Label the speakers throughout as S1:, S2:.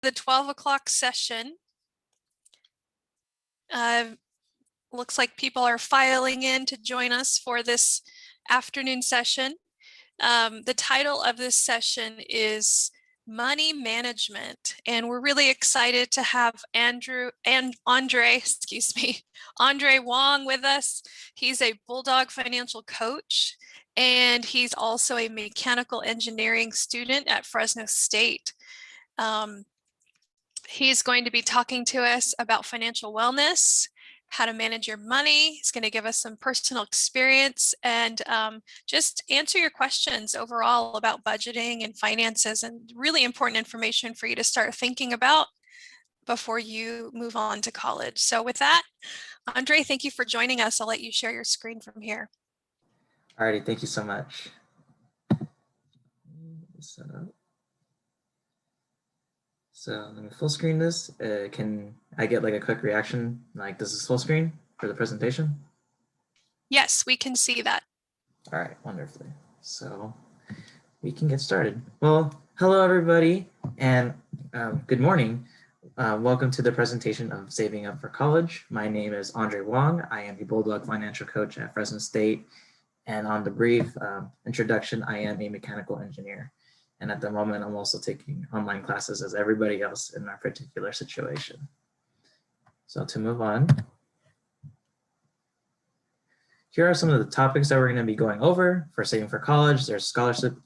S1: The 12 o'clock session. Looks like people are filing in to join us for this afternoon session. The title of this session is Money Management, and we're really excited to have Andrei, Andrei Wong with us. He's a Bulldog financial coach, and he's also a mechanical engineering student at Fresno State. He's going to be talking to us about financial wellness, how to manage your money. He's going to give us some personal experience and just answer your questions overall about budgeting and finances, and really important information for you to start thinking about before you move on to college. So with that, Andrei, thank you for joining us. I'll let you share your screen from here.
S2: Alrighty, thank you so much. So let me full screen this. Can I get like a quick reaction? Like, this is full screen for the presentation?
S1: Yes, we can see that.
S2: All right, wonderfully. So we can get started. Well, hello everybody, and good morning. Welcome to the presentation of Saving Up for College. My name is Andrei Wong. I am the Bulldog financial coach at Fresno State. And on the brief introduction, I am a mechanical engineer. And at the moment, I'm also taking online classes as everybody else in our particular situation. So to move on, here are some of the topics that we're going to be going over for Saving for College. There's scholarship.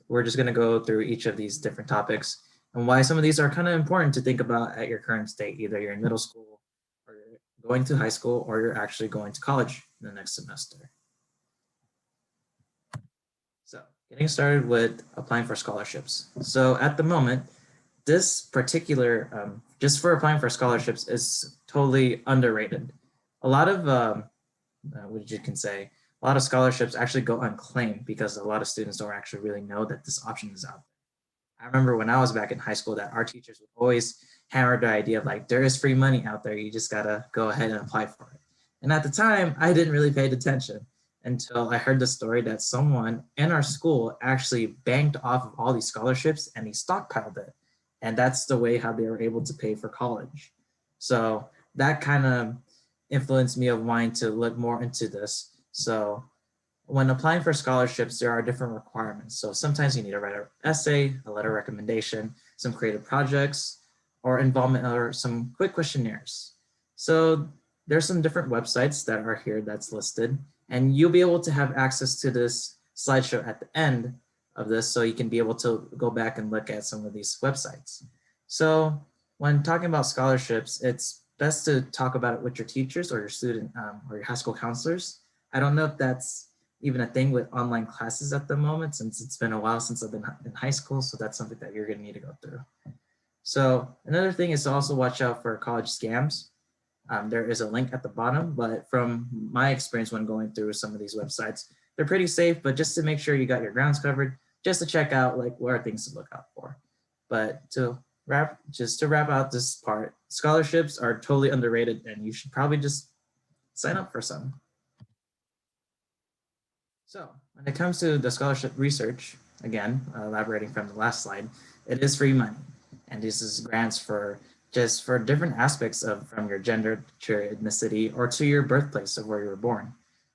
S2: We're just going to go through each of these different topics and why some of these are kind of important to think about at your current state. Either you're in middle school, or you're going to high school, or you're actually going to college in the next semester. So getting started with applying for scholarships. So at the moment, this particular, just for applying for scholarships, is totally underrated. A lot of, what you can say, a lot of scholarships actually go unclaimed because a lot of students don't actually really know that this option is out there. I remember when I was back in high school that our teachers would always hammer the idea of like, there is free money out there, you just gotta go ahead and apply for it. And at the time, I didn't really pay attention until I heard the story that someone in our school actually banked off of all these scholarships and he stockpiled it. And that's the way how they were able to pay for college. So that kind of influenced me of wanting to look more into this. So when applying for scholarships, there are different requirements. So sometimes you need to write an essay, a letter of recommendation, some creative projects, or involvement, or some quick questionnaires. So there's some different websites that are here that's listed, and you'll be able to have access to this slideshow at the end of this, so you can be able to go back and look at some of these websites. So when talking about scholarships, it's best to talk about it with your teachers or your student or your high school counselors. I don't know if that's even a thing with online classes at the moment, since it's been a while since I've been in high school, so that's something that you're gonna need to go through. So another thing is to also watch out for college scams. There is a link at the bottom, but from my experience when going through some of these websites, they're pretty safe, but just to make sure you got your grounds covered, just to check out like what are things to look out for. But to wrap out this part, scholarships are totally underrated and you should probably just sign up for some. So when it comes to the scholarship research, again, elaborating from the last slide, it is free money. And this is grants for just for different aspects of from your gender to your ethnicity or to your birthplace of where you were born.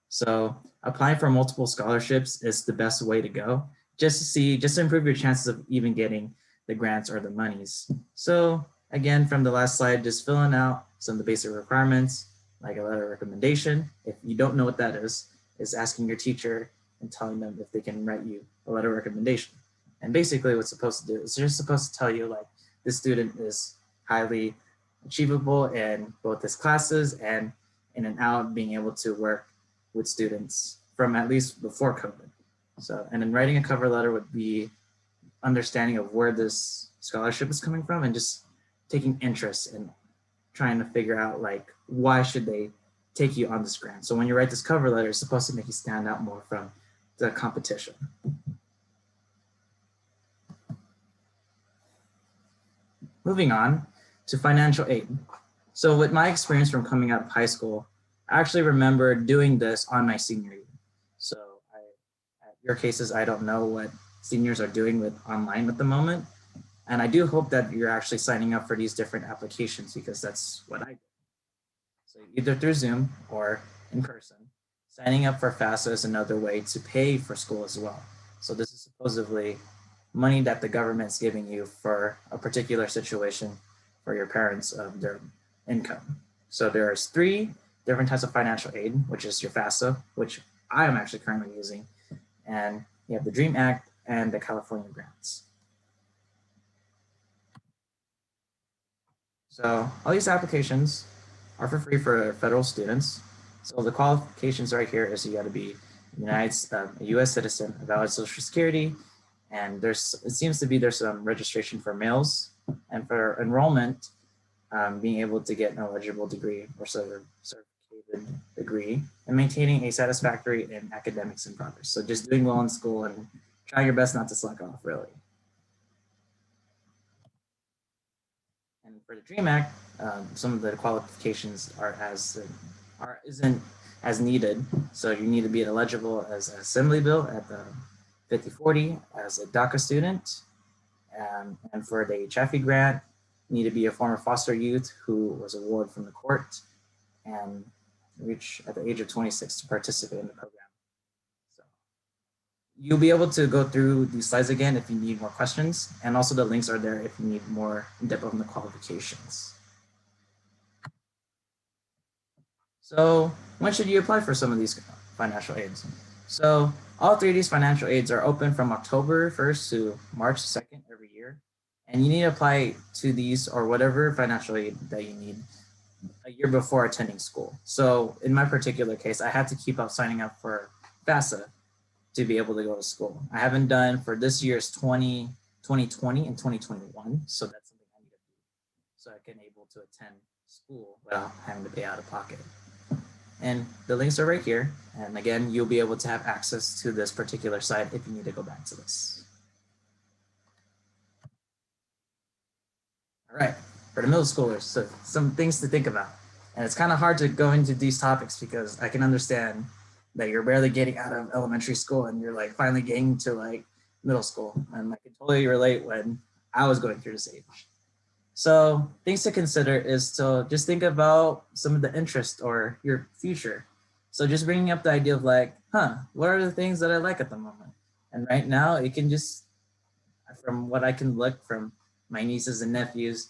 S2: So applying for multiple scholarships is the best way to go, just to improve your chances of even getting the grants or the monies. So again, from the last slide, just filling out some of the basic requirements, like a letter of recommendation. If you don't know what that is asking your teacher and telling them if they can write you a letter of recommendation. And basically what's supposed to do is they're supposed to tell you like, this student is highly achievable in both his classes and in and out, being able to work with students from at least before COVID. So, and then writing a cover letter would be understanding of where this scholarship is coming from and just taking interest in trying to figure out like, why should they take you on this grant? So when you write this cover letter, it's supposed to make you stand out more from the competition. Moving on to financial aid. So with my experience from coming out of high school, I actually remember doing this on my senior year. So at your cases, I don't know what seniors are doing with online at the moment. And I do hope that you're actually signing up for these different applications because that's what I did. So either through Zoom or in person, signing up for FAFSA is another way to pay for school as well. So this is supposedly money that the government's giving you for a particular situation for your parents of their income. So there's 3 different types of financial aid, which is your FAFSA, which I am actually currently using, and you have the DREAM Act and the California grants. So all these applications are for free for federal students. So the qualifications right here is you got to be a U.S. citizen, a valid Social Security, and it seems to be there's some registration for males, and for enrollment, being able to get an eligible degree or certificated degree, and maintaining a satisfactory in academics and progress. So just doing well in school and trying your best not to slack off, really. And for the DREAM Act, some of the qualifications isn't as needed. So you need to be eligible as an assembly bill at the 5040 as a DACA student. And for the Chaffee grant, you need to be a former foster youth who was awarded from the court and reach at the age of 26 to participate in the program. So you'll be able to go through these slides again if you need more questions, and also the links are there if you need more in depth on the qualifications. So when should you apply for some of these financial aids? So all 3 of these financial aids are open from October 1st to March 2nd every year. And you need to apply to these or whatever financial aid that you need a year before attending school. So in my particular case, I had to keep up signing up for FAFSA to be able to go to school. I haven't done for this year's 2020 and 2021. So that's something I need to do so I can able to attend school without having to pay out of pocket. And the links are right here. And again, you'll be able to have access to this particular site if you need to go back to this. All right, for the middle schoolers, so some things to think about. And it's kind of hard to go into these topics because I can understand that you're barely getting out of elementary school and you're like finally getting to like middle school. And I can totally relate when I was going through this age. So things to consider is to just think about some of the interest or your future. So just bringing up the idea of like, what are the things that I like at the moment? And right now it can just, from what I can look from my nieces and nephews,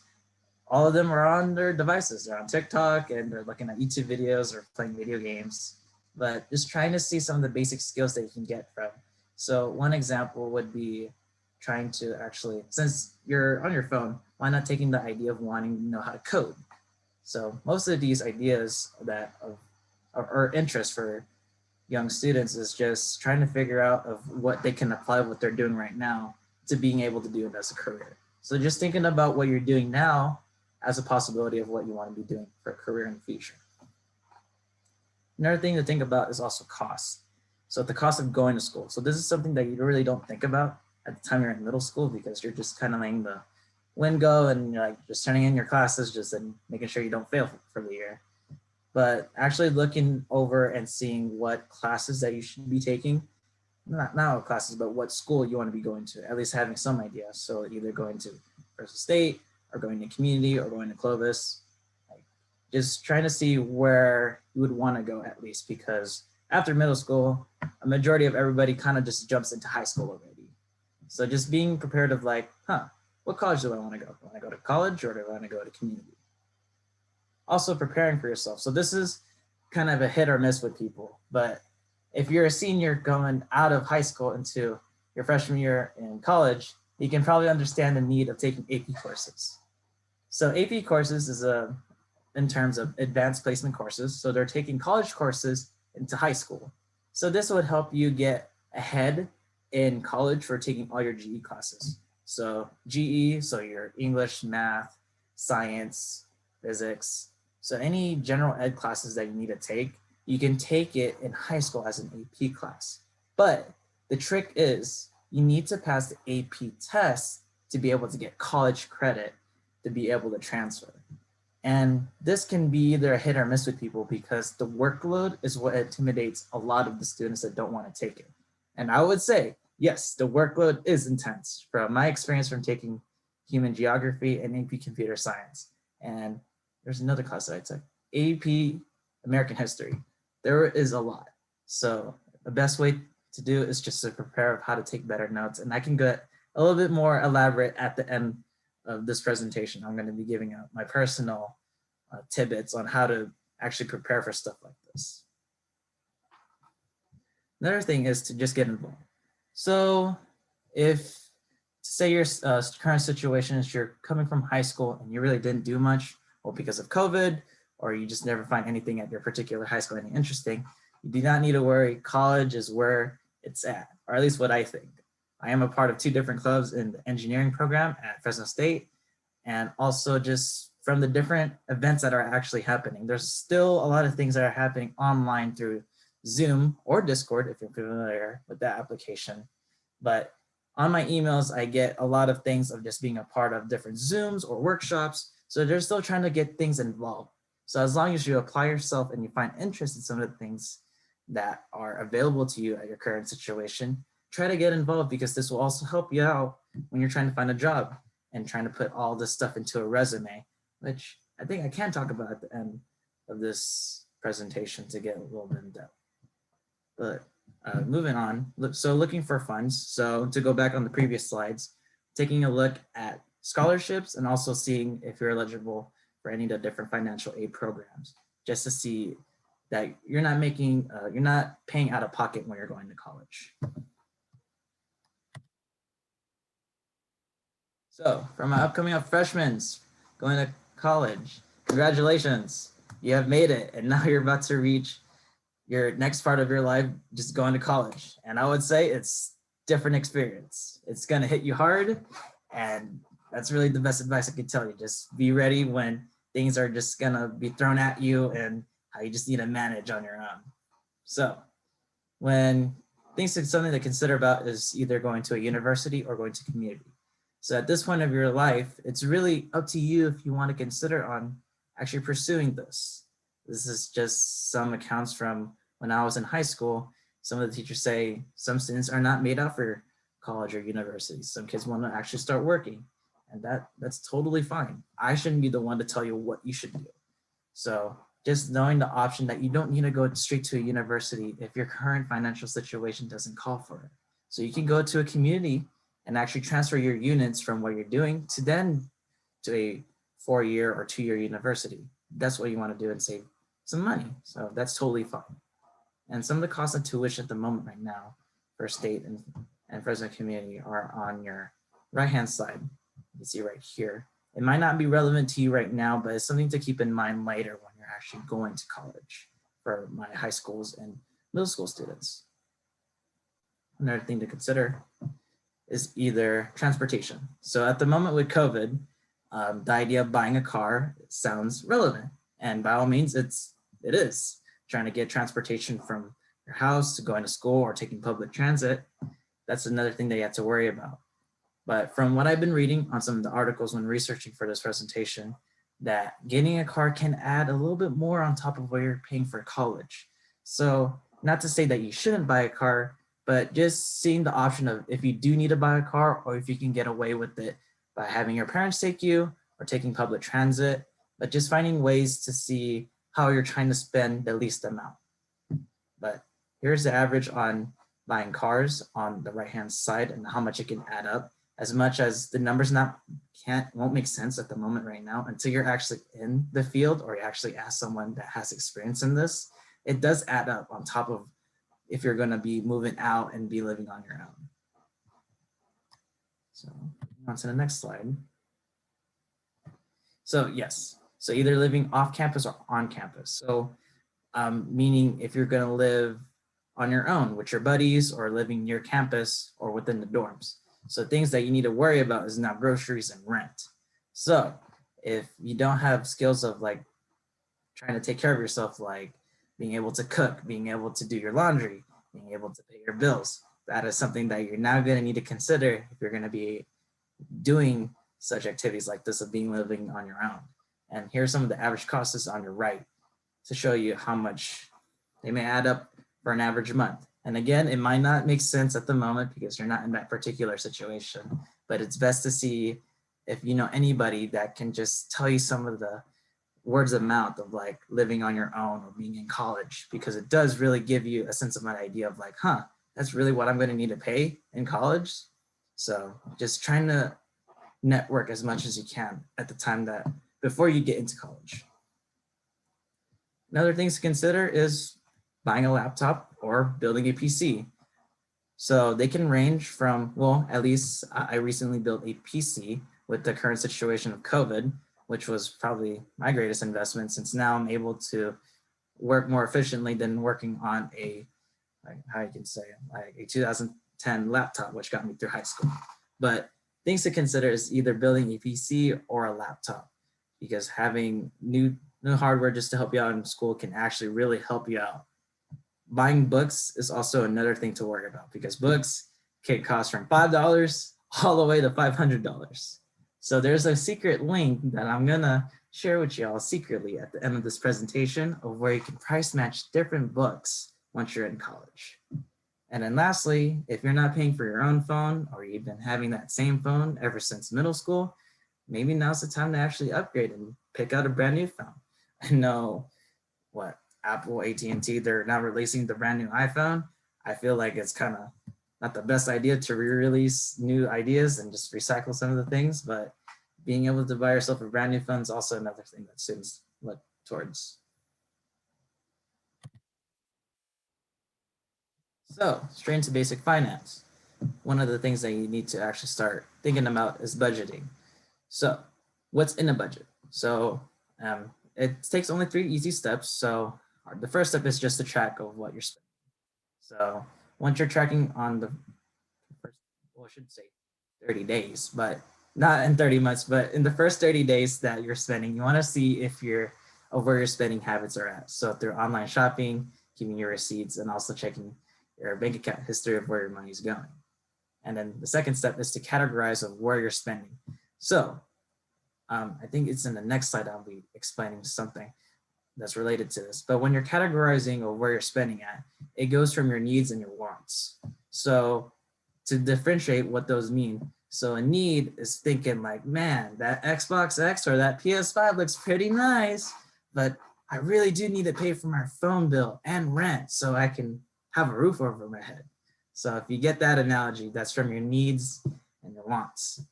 S2: all of them are on their devices. They're on TikTok and they're looking at YouTube videos or playing video games, but just trying to see some of the basic skills that you can get from. So one example would be trying to actually, since you're on your phone, why not taking the idea of wanting to know how to code? So most of these ideas that are interest for young students is just trying to figure out of what they can apply what they're doing right now to being able to do it as a career. So just thinking about what you're doing now as a possibility of what you want to be doing for a career in the future. Another thing to think about is also cost. So the cost of going to school. So this is something that you really don't think about at the time you're in middle school because you're just kind of letting the wind go and you're like just turning in your classes just and making sure you don't fail for the year. But actually looking over and seeing what classes that you should be taking, not what classes, but what school you want to be going to, at least having some idea. So either going to Fresno State or going to community or going to Clovis, like just trying to see where you would want to go at least, because after middle school, a majority of everybody kind of just jumps into high school already. So just being prepared of like, what college do I want to go? Do I want to go to college or do I want to go to community? Also preparing for yourself. So this is kind of a hit or miss with people, but if you're a senior going out of high school into your freshman year in college, you can probably understand the need of taking AP courses. So AP courses is in terms of advanced placement courses. So they're taking college courses into high school. So this would help you get ahead in college for taking all your GE classes. So GE, so your English, math, science, physics. So any general ed classes that you need to take, you can take it in high school as an AP class. But the trick is you need to pass the AP test to be able to get college credit to be able to transfer. And this can be either a hit or miss with people because the workload is what intimidates a lot of the students that don't want to take it. And I would say, yes, the workload is intense. From my experience from taking Human Geography, and AP Computer Science. And there's another class that I took, AP American History. There is a lot. So the best way to do is just to prepare of how to take better notes. And I can get a little bit more elaborate at the end of this presentation. I'm going to be giving out my personal tidbits on how to actually prepare for stuff like this. Another thing is to just get involved. So if, say your current situation is you're coming from high school and you really didn't do much, or because of COVID, or you just never find anything at your particular high school any interesting, you do not need to worry. College is where it's at, or at least what I think. I am a part of 2 different clubs in the engineering program at Fresno State, and also just from the different events that are actually happening. There's still a lot of things that are happening online through Zoom or Discord, if you're familiar with that application. But on my emails, I get a lot of things of just being a part of different Zooms or workshops. So they're still trying to get things involved. So as long as you apply yourself and you find interest in some of the things that are available to you at your current situation, try to get involved, because this will also help you out when you're trying to find a job and trying to put all this stuff into a resume, which I think I can talk about at the end of this presentation to get a little bit in depth. But moving on, so looking for funds. So to go back on the previous slides, taking a look at scholarships and also seeing if you're eligible for any of the different financial aid programs, just to see that you're not making, you're not paying out of pocket when you're going to college. So for my upcoming freshmen going to college, congratulations, you have made it. And now you're about to reach your next part of your life, just going to college. And I would say it's different experience. It's gonna hit you hard, and that's really the best advice I could tell you. Just be ready when things are just gonna be thrown at you and how you just need to manage on your own. So when things something to consider about is either going to a university or going to community. So at this point of your life, it's really up to you if you want to consider on actually pursuing this. This is just some accounts from when I was in high school. Some of the teachers say some students are not made up for college or university. Some kids want to actually start working, and that's totally fine. I shouldn't be the one to tell you what you should do. So just knowing the option that you don't need to go straight to a university if your current financial situation doesn't call for it. So you can go to a community and actually transfer your units from what you're doing to then to a 4-year or 2-year university. That's what you want to do and save some money. So that's totally fine. And some of the costs of tuition at the moment right now for state and Fresno community are on your right-hand side. You can see right here. It might not be relevant to you right now, but it's something to keep in mind later when you're actually going to college for my high schools and middle school students. Another thing to consider is either transportation. So at the moment with COVID, the idea of buying a car sounds relevant, and by all means, it is. Trying to get transportation from your house to going to school or taking public transit, that's another thing that you have to worry about. But from what I've been reading on some of the articles when researching for this presentation, that getting a car can add a little bit more on top of what you're paying for college. So not to say that you shouldn't buy a car, but just seeing the option of if you do need to buy a car or if you can get away with it by having your parents take you or taking public transit, but just finding ways to see how you're trying to spend the least amount. But here's the average on buying cars on the right-hand side and how much it can add up. As much as the numbers won't make sense at the moment right now until you're actually in the field or you actually ask someone that has experience in this, it does add up on top of if you're going to be moving out and be living on your own. So on to the next slide. So yes, so either living off campus or on campus. So meaning if you're going to live on your own with your buddies or living near campus or within the dorms. So things that you need to worry about is now groceries and rent. So if you don't have skills of like trying to take care of yourself, like being able to cook, being able to do your laundry, being able to pay your bills, that is something that you're now going to need to consider if you're going to be doing such activities like this of living on your own. And here's some of the average costs on your right to show you how much they may add up for an average month. And again, it might not make sense at the moment because you're not in that particular situation, but it's best to see if you know anybody that can just tell you some of the words of mouth of like living on your own or being in college, because it does really give you a sense of an idea of like, huh, that's really what I'm going to need to pay in college. So just trying to network as much as you can at the time that before you get into college. Another things to consider is buying a laptop or building a PC. So they can range from, well, at least I recently built a PC with the current situation of COVID, which was probably my greatest investment, since now I'm able to work more efficiently than working on a, like, how you can say it, like a 2010 laptop, which got me through high school. But things to consider is either building a PC or a laptop, because having new hardware just to help you out in school can actually really help you out. Buying books is also another thing to worry about, because books can cost from $5 all the way to $500. So there's a secret link that I'm gonna share with y'all secretly at the end of this presentation of where you can price match different books once you're in college. And then lastly, if you're not paying for your own phone, or you've been having that same phone ever since middle school, maybe now's the time to actually upgrade and pick out a brand new phone. I know what Apple, AT&T, they're now releasing the brand new iPhone. I feel like it's kind of not the best idea to re-release new ideas and just recycle some of the things, but being able to buy yourself a brand new phone is also another thing that students look towards. So straight into basic finance. One of the things that you need to actually start thinking about is budgeting. So what's in a budget? So it takes only 3 easy steps. So the first step is just to track of what you're spending. So once you're tracking on the first, well, I should say 30 days, but not in 30 months, but in the first 30 days that you're spending, you want to see if you're of where your spending habits are at. So through online shopping, keeping your receipts, and also checking your bank account history of where your money is going. And then the second step is to categorize of where you're spending. So I think it's in the next slide, I'll be explaining something that's related to this. But when you're categorizing or where you're spending at, it goes from your needs and your wants. So to differentiate what those mean, so a need is thinking like, man, that Xbox X or that PS5 looks pretty nice, but I really do need to pay for my phone bill and rent so I can have a roof over my head. So if you get that analogy, that's from your needs and your wants.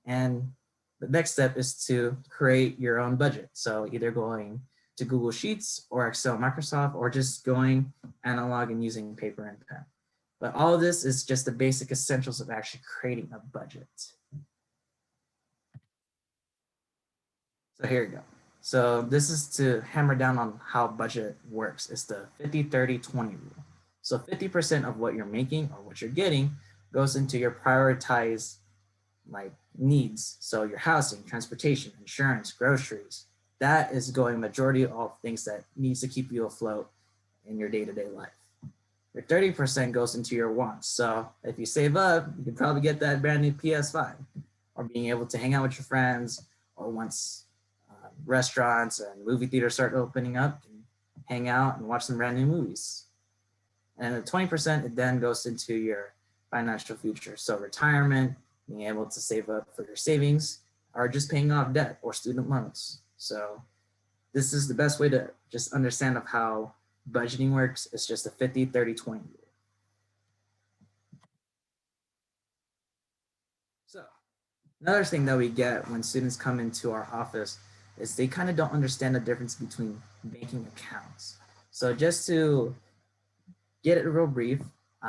S2: And the next step is to create your own budget. So either going to Google Sheets or Excel, Microsoft, or just going analog and using paper and pen. But all of this is just the basic essentials of actually creating a budget. So here we go. So this is to hammer down on how budget works. It's the 50-30-20 rule. So 50% of what you're making or what you're getting goes into your prioritized like needs. So your housing, transportation, insurance, groceries, that is going majority of all things that needs to keep you afloat in your day-to-day life. Your 30% goes into your wants. So if you save up, you can probably get that brand new PS5, or being able to hang out with your friends, or once restaurants and movie theaters start opening up, and hang out and watch some brand new movies. And the 20%, it then goes into your financial future. So retirement, being able to save up for your savings, or just paying off debt or student loans. So this is the best way to just understand of how budgeting works. It's just a 50-30-20 rule. So another thing that we get when students come into our office is they kind of don't understand the difference between banking accounts. So just to get it real brief,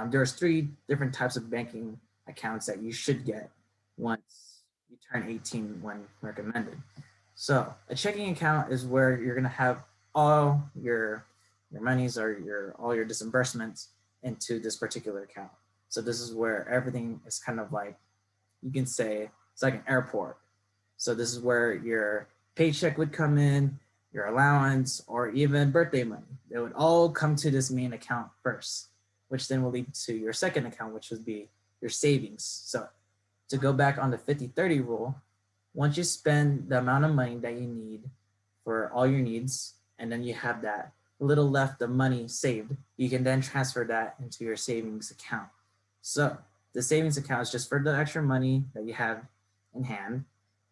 S2: there's 3 different types of banking accounts that you should get once you turn 18 when recommended. So a checking account is where you're gonna have all your monies or all your disbursements into this particular account. So this is where everything is kind of like, you can say it's like an airport. So this is where your paycheck would come in, your allowance, or even birthday money. They would all come to this main account first, which then will lead to your second account, which would be your savings. So to go back on the 50-30 rule, once you spend the amount of money that you need for all your needs, and then you have that little left of money saved, you can then transfer that into your savings account. So the savings account is just for the extra money that you have in hand,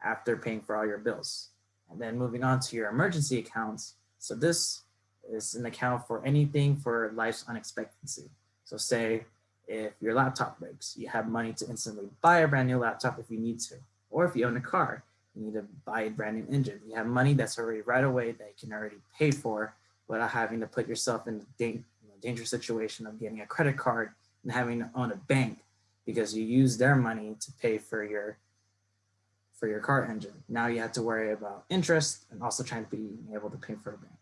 S2: after paying for all your bills. And then moving on to your emergency accounts. So this is an account for anything for life's unexpectancy. So say if your laptop breaks, you have money to instantly buy a brand new laptop if you need to. Or if you own a car, you need to buy a brand new engine. You have money that's already right away that you can already pay for without having to put yourself in the dangerous situation of getting a credit card and having to own a bank because you use their money to pay for your car engine. Now you have to worry about interest and also trying to be able to pay for a bank.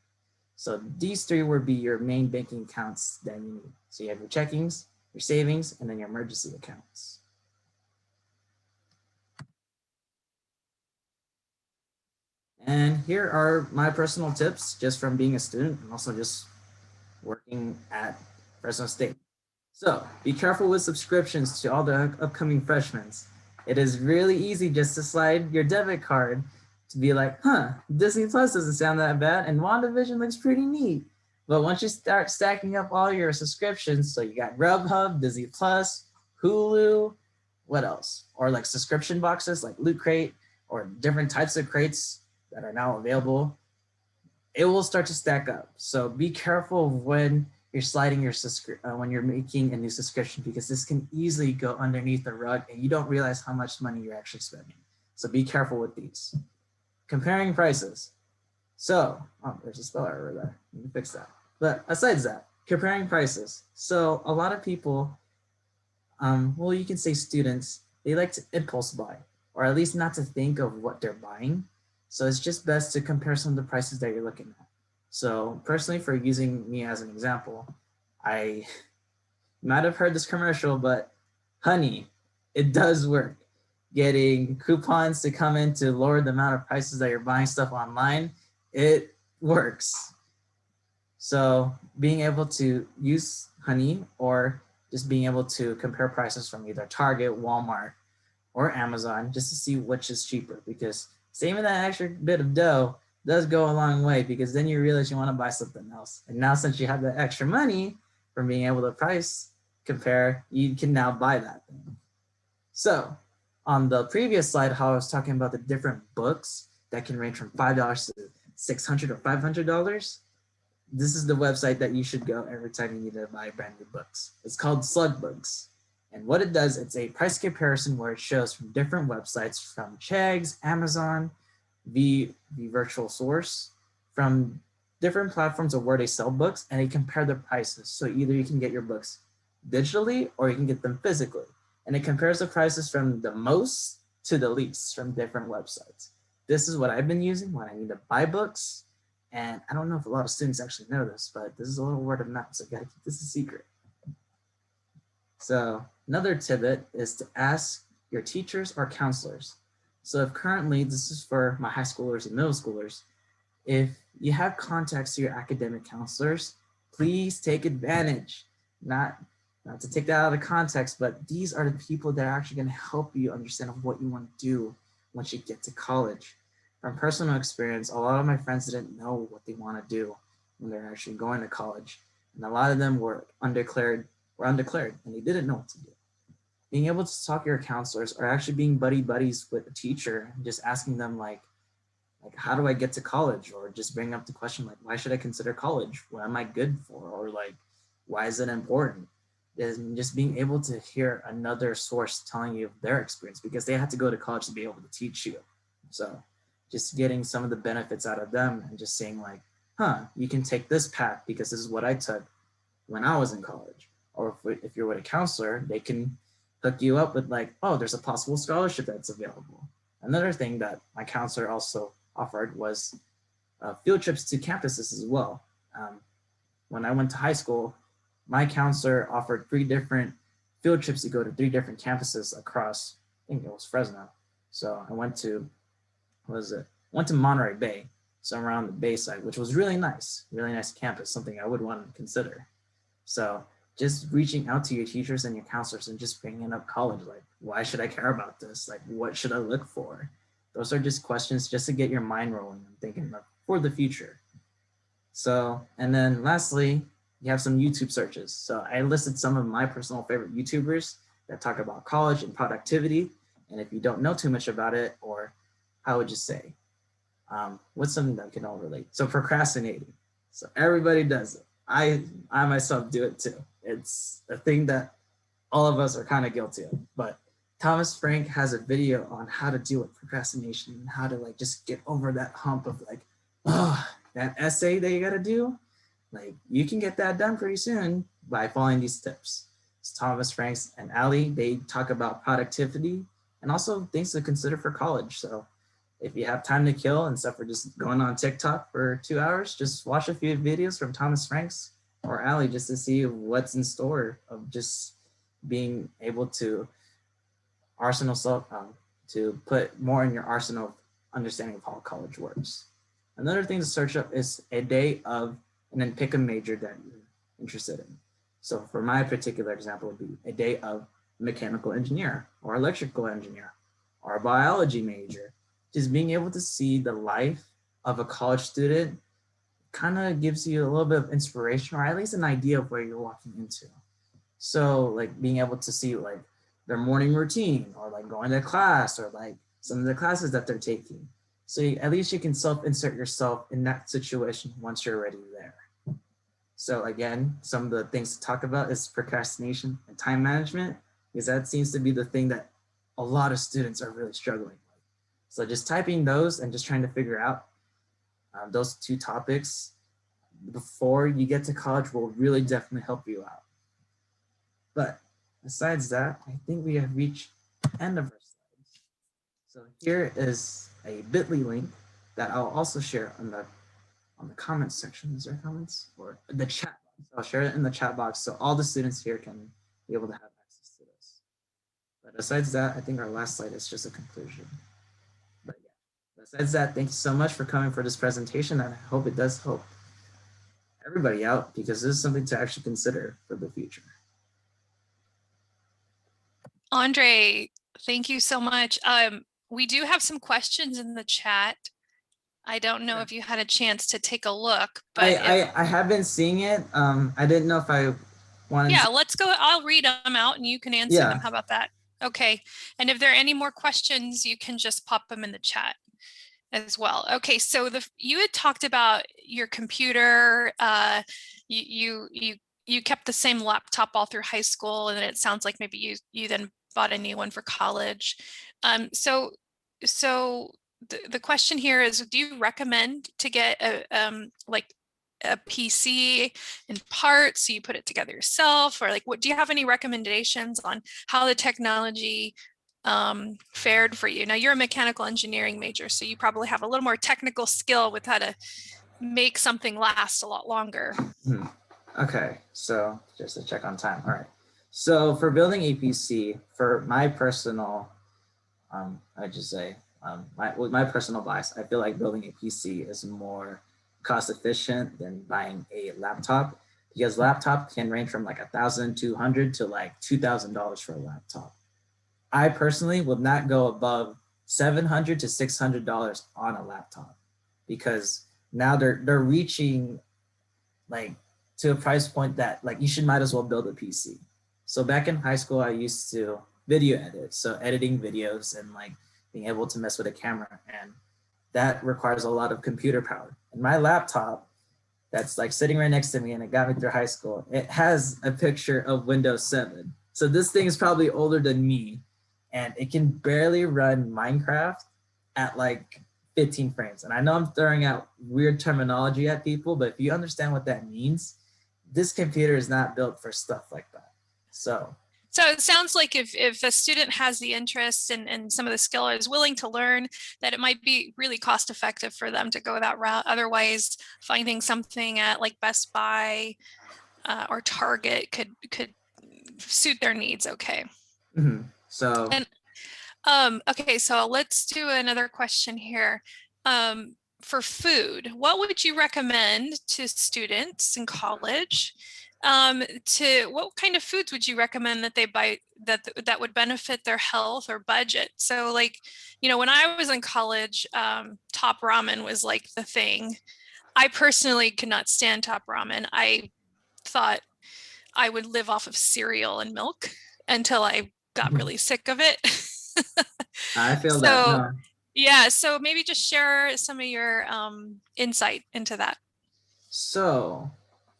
S2: So these three would be your main banking accounts that you need. So you have your checkings, your savings, and then your emergency accounts. And here are my personal tips just from being a student and also just working at Fresno State. So be careful with subscriptions to all the upcoming freshmen. It is really easy just to slide your debit card to be like, Disney Plus doesn't sound that bad and WandaVision looks pretty neat. But once you start stacking up all your subscriptions, so you got Grubhub, Disney Plus, Hulu, what else? Or like subscription boxes like Loot Crate or different types of crates that are now available, it will start to stack up. So be careful when you're sliding your when you're making a new subscription, because this can easily go underneath the rug and you don't realize how much money you're actually spending. So be careful with these. Comparing prices. So, there's a spell error there. Let me fix that. But aside that, comparing prices. So a lot of people, well, you can say students, they like to impulse buy, or at least not to think of what they're buying. So it's just best to compare some of the prices that you're looking at. So personally, for using me as an example, I might have heard this commercial, but honey, it does work. Getting coupons to come in to lower the amount of prices that you're buying stuff online, it works. So being able to use honey or just being able to compare prices from either Target, Walmart, or Amazon just to see which is cheaper, because saving that extra bit of dough does go a long way, because then you realize you want to buy something else. And now since you have that extra money from being able to price compare, you can now buy that thing. So on the previous slide, how I was talking about the different books that can range from $5 to $600 or $500, this is the website that you should go every time you need to buy brand new books. It's called Slug Books. And what it does, it's a price comparison where it shows from different websites, from Chegs, Amazon, the virtual source, from different platforms of where they sell books, and they compare the prices. So either you can get your books digitally or you can get them physically. And it compares the prices from the most to the least from different websites. This is what I've been using when I need to buy books. And I don't know if a lot of students actually know this, but this is a little word of mouth, so I gotta keep this a secret. So another tidbit is to ask your teachers or counselors. So if currently, this is for my high schoolers and middle schoolers, if you have contacts to your academic counselors, please take advantage. Not to take that out of context, but these are the people that are actually going to help you understand what you want to do once you get to college. From personal experience, a lot of my friends didn't know what they want to do when they're actually going to college. And a lot of them were undeclared, and they didn't know what to do. Being able to talk to your counselors, or actually being buddies with a teacher and just asking them like how do I get to college, or just bring up the question like, why should I consider college? What am I good for? Or like, why is it important? And just being able to hear another source telling you their experience, because they had to go to college to be able to teach you. So just getting some of the benefits out of them and just saying like, you can take this path because this is what I took when I was in college. Or if you're with a counselor, they can hook you up with like, oh, there's a possible scholarship that's available. Another thing that my counselor also offered was field trips to campuses as well. When I went to high school, my counselor offered 3 different field trips to go to 3 different campuses across, I think it was Fresno. So I went to, Monterey Bay, so around the Bay side, which was really nice campus, something I would want to consider. So just reaching out to your teachers and your counselors and just bringing up college, like, why should I care about this? Like, what should I look for? Those are just questions just to get your mind rolling and thinking about for the future. So, and then lastly, you have some YouTube searches. So I listed some of my personal favorite YouTubers that talk about college and productivity. And if you don't know too much about it, or how would you say? What's something that can all relate? So procrastinating. So everybody does it. I myself do it too. It's a thing that all of us are kind of guilty of. But Thomas Frank has a video on how to deal with procrastination and how to like just get over that hump of like, oh, that essay that you got to do. Like you can get that done pretty soon by following these tips. It's Thomas Franks and Ali, they talk about productivity and also things to consider for college. So if you have time to kill instead for just going on TikTok for 2 hours, just watch a few videos from Thomas Franks or Ali just to see what's in store of just being able to arsenal self to put more in your arsenal of understanding of how college works. Another thing to search up is a day of, and then pick a major that you're interested in. So for my particular example would be a day of mechanical engineer or electrical engineer or a biology major. Just being able to see the life of a college student kind of gives you a little bit of inspiration or at least an idea of where you're walking into. So like being able to see like their morning routine or like going to class or like some of the classes that they're taking. So at least you can self-insert yourself in that situation once you're already there. So again, some of the things to talk about is procrastination and time management, because that seems to be the thing that a lot of students are really struggling with. So just typing those and just trying to figure out those two topics before you get to college will really definitely help you out. But besides that, I think we have reached the end of our slides. So here is a bit.ly link that I'll also share on the comments section. Is there comments or the chat box? I'll share it in the chat box so all the students here can be able to have access to this. But besides that, I think our last slide is just a conclusion. But yeah, besides that, thank you so much for coming for this presentation, and I hope it does help everybody out because this is something to actually consider for the future.
S1: Andrei, thank you so much. We do have some questions in the chat. I don't know if you had a chance to take a look, but
S2: I have been seeing it. I didn't know if I wanted
S1: yeah,
S2: to.
S1: let's go. I'll read them out and you can answer them. How about that? Okay. And if there are any more questions, you can just pop them in the chat as well. Okay, so you had talked about your computer. You kept the same laptop all through high school, and then it sounds like maybe you then bought a new one for college. So the question here is, do you recommend to get like a PC in parts, so you put it together yourself, or like what do you have any recommendations on how the technology fared for you? Now you're a mechanical engineering major, so you probably have a little more technical skill with how to make something last a lot longer.
S2: Okay, so just to check on time. All right. So for building a PC, for my personal, I just say, with my personal bias, I feel like building a PC is more cost efficient than buying a laptop, because laptop can range from like $1,200 to like $2,000 for a laptop. I personally would not go above $700 to $600 on a laptop, because now they're reaching like to a price point that like you might as well build a PC. So back in high school, I used to video edit, so editing videos and like being able to mess with a camera, and that requires a lot of computer power. And my laptop that's like sitting right next to me and it got me through high school, it has a picture of Windows 7. So this thing is probably older than me, and it can barely run Minecraft at like 15 frames. And I know I'm throwing out weird terminology at people, but if you understand what that means, this computer is not built for stuff like that. So
S1: it sounds like if a student has the interest and some of the skill, is willing to learn, that it might be really cost effective for them to go that route. Otherwise, finding something at like Best Buy or Target could suit their needs. Okay.
S2: So
S1: and okay, so let's do another question here. For food, what would you recommend to students in college? What kind of foods would you recommend that they buy that would benefit their health or budget? So like, when I was in college, Top Ramen was like the thing. I personally could not stand Top Ramen. I thought I would live off of cereal and milk until I got really sick of it.
S2: I feel that.
S1: So
S2: No.
S1: Yeah, so maybe just share some of your insight into that.
S2: So,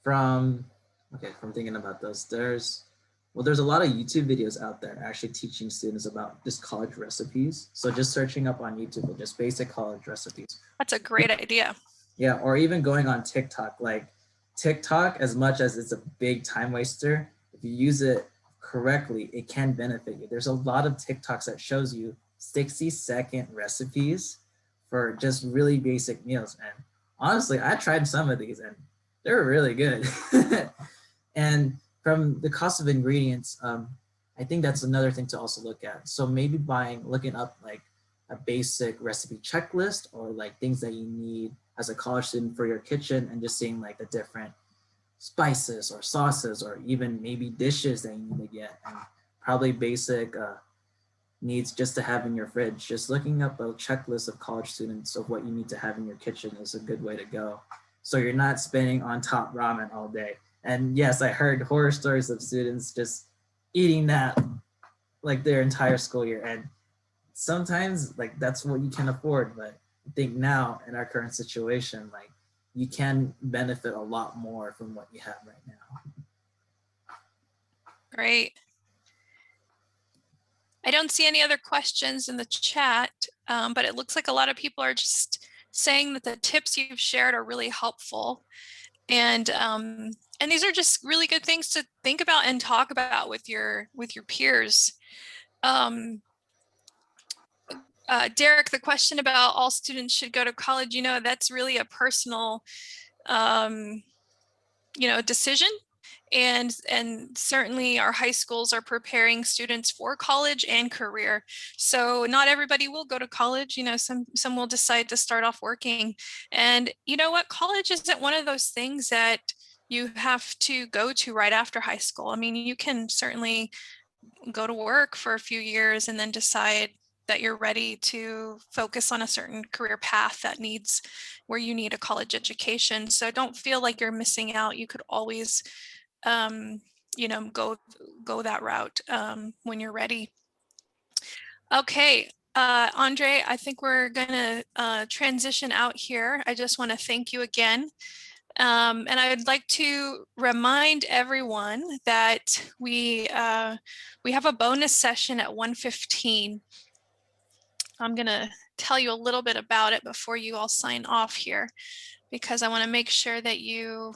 S2: from from thinking about this, there's a lot of YouTube videos out there actually teaching students about just college recipes. So just searching up on YouTube with just basic college recipes.
S1: That's a great idea.
S2: Yeah, or even going on TikTok. Like TikTok, as much as it's a big time waster, if you use it correctly, it can benefit you. There's a lot of TikToks that shows you 60-second recipes for just really basic meals. And honestly, I tried some of these and they're really good. And from the cost of ingredients, I think that's another thing to also look at. So maybe looking up like a basic recipe checklist or like things that you need as a college student for your kitchen and just seeing like the different spices or sauces or even maybe dishes that you need to get and probably basic needs just to have in your fridge. Just looking up a checklist of college students of what you need to have in your kitchen is a good way to go. So you're not spending on top ramen all day. And yes, I heard horror stories of students just eating that like their entire school year. And sometimes like that's what you can afford. But I think now in our current situation, like you can benefit a lot more from what you have right now.
S1: Great. I don't see any other questions in the chat, but it looks like a lot of people are just saying that the tips you've shared are really helpful. And these are just really good things to think about and talk about with your peers. Derek, the question about all students should go to college, that's really a personal, decision. And certainly our high schools are preparing students for college and career. So not everybody will go to college. Some will decide to start off working. And you know what? College isn't one of those things that you have to go to right after high school. I mean, you can certainly go to work for a few years and then decide that you're ready to focus on a certain career path where you need a college education. So don't feel like you're missing out. You could always go that route when you're ready. Okay, Andrei, I think we're gonna transition out here. I just want to thank you again. And I would like to remind everyone that we have a bonus session at 1:15. I'm gonna tell you a little bit about it before you all sign off here, because I want to make sure that you